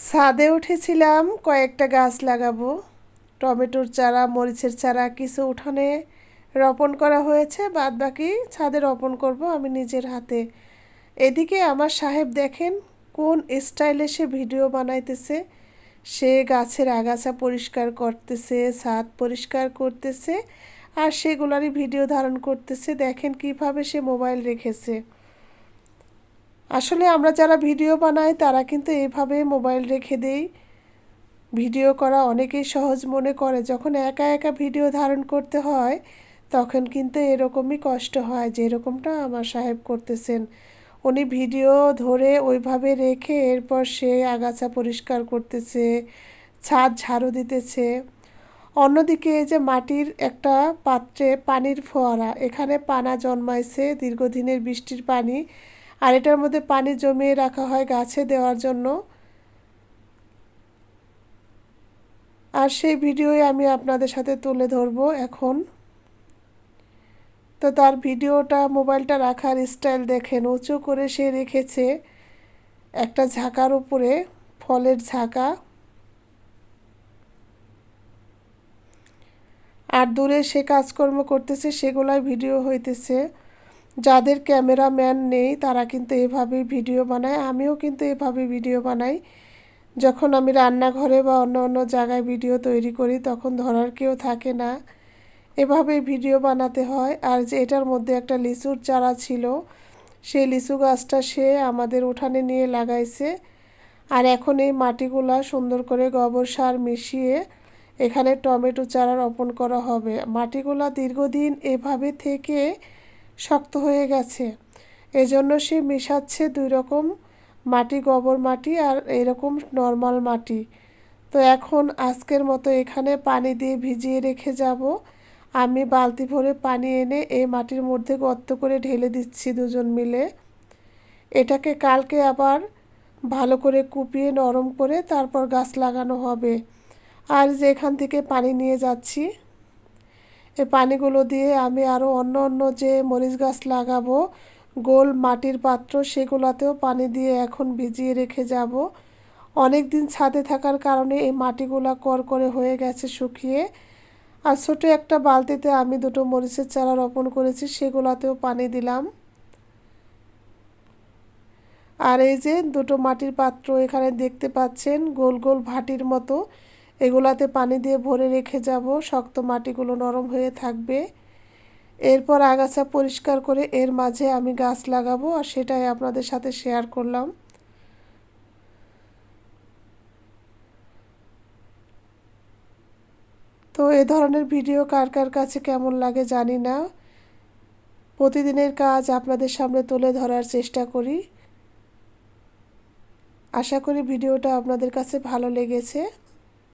ছাদে উঠেছিলাম কয়েকটা গাছ লাগাবো। টমেটোর চারা, মরিচের চারা কিছু উঠানে রোপণ করা হয়েছে, বাদ বাকি ছাদে রোপণ করব আমি নিজের হাতে। এদিকে আমার সাহেব দেখেন কোন স্টাইলে সে ভিডিও বানাইতেছে। সে গাছের আগাছা পরিষ্কার করতেছে, ছাদ পরিষ্কার করতেছে, আর সেগুলারই ভিডিও ধারণ করতেছে। দেখেন কিভাবে সে মোবাইল রেখেছে। আসলে আমরা যারা ভিডিও বানাই তারা কিন্তু এভাবে মোবাইল রেখে দেই। ভিডিও করা অনেকেই সহজ মনে করে, যখন একা একা ভিডিও ধারণ করতে হয় তখন কিন্তু এরকমই কষ্ট হয়, যেরকমটা আমার সাহেব করতেছেন। উনি ভিডিও ধরে ওইভাবে রেখে এরপর সে আগাছা পরিষ্কার করতেছে, ছাদ ঝাড়ু দিতেছে। অন্যদিকে এই যে মাটির একটা পাত্রে পানির ফোয়ারা, এখানে পানা জন্মাইছে দীর্ঘদিনের বৃষ্টির পানি, আর এটার মধ্যে পানি জমিয়ে রাখা হয় গাছে দেওয়ার জন্য। আর সেই ভিডিওই আমি আপনাদের সাথে তুলে ধরবো এখন। তো তার ভিডিওটা, মোবাইলটা রাখার স্টাইল দেখেন, উঁচু করে সে রেখেছে একটা ঝাঁকার উপরে, ফলের ঝাঁকা। আর দূরে সে কাজকর্ম করতেছে, সেগুলাই ভিডিও হইতেছে। যাদের ক্যামেরাম্যান নেই তারা কিন্তু এভাবেই ভিডিও বানায়, আমিও কিন্তু এভাবে ভিডিও বানাই। যখন আমি রান্নাঘরে বা অন্য অন্য জায়গায় ভিডিও তৈরি করি তখন ধরার কেউ থাকে না, এভাবেই ভিডিও বানাতে হয়। আর যে এটার মধ্যে একটা লিচুর চারা ছিল, সেই লিচু গাছটা সে আমাদের উঠানে নিয়ে লাগাইছে। আর এখন এই মাটিগুলা সুন্দর করে গোবর সার মিশিয়ে এখানে টমেটো চারা রোপণ করা হবে। মাটিগুলা দীর্ঘদিন এভাবে থেকে শক্ত হয়ে গেছে, এজন্য সে মেশাচ্ছে দুই রকম মাটি, গোবর মাটি আর এরকম নর্মাল মাটি। তো এখন আজকের মতো এখানে পানি দিয়ে ভিজিয়ে রেখে যাব। আমি বালতি ভরে পানি এনে এই মাটির মধ্যে গর্ত করে ঢেলে দিচ্ছি দুজন মিলে। এটাকে কালকে আবার ভালো করে কুপিয়ে নরম করে তারপর গাছ লাগানো হবে। আর যে এখান থেকে পানি নিয়ে যাচ্ছি, এই পানিগুলো দিয়ে আমি আরও অন্য অন্য যে মরিচ গাছ লাগাবো গোল মাটির পাত্র, সেগুলোতেও পানি দিয়ে এখন ভিজিয়ে রেখে যাব। অনেক দিন ছাদে থাকার কারণে এই মাটিগুলা করকরে হয়ে গেছে শুকিয়ে। আর ছোটো একটা বালতিতে আমি দুটো মরিচের চারা রোপণ করেছি, সেগুলোতেও পানি দিলাম। আর এই যে দুটো মাটির পাত্র এখানে দেখতে পাচ্ছেন, গোল গোল ভাটির মতো, এগুলাতে পানি দিয়ে ভরে রেখে যাব, শক্ত মাটিগুলো নরম হয়ে থাকবে। এরপর আগাছা পরিষ্কার করে এর মাঝে আমি গাছ লাগাবো, আর সেটাই আপনাদের সাথে শেয়ার করলাম। তো এ ধরনের ভিডিও কার কার কাছে কেমন লাগে জানি না। প্রতিদিনের কাজ আপনাদের সামনে তুলে ধরার চেষ্টা করি। আশা করি ভিডিওটা আপনাদের কাছে ভালো লেগেছে।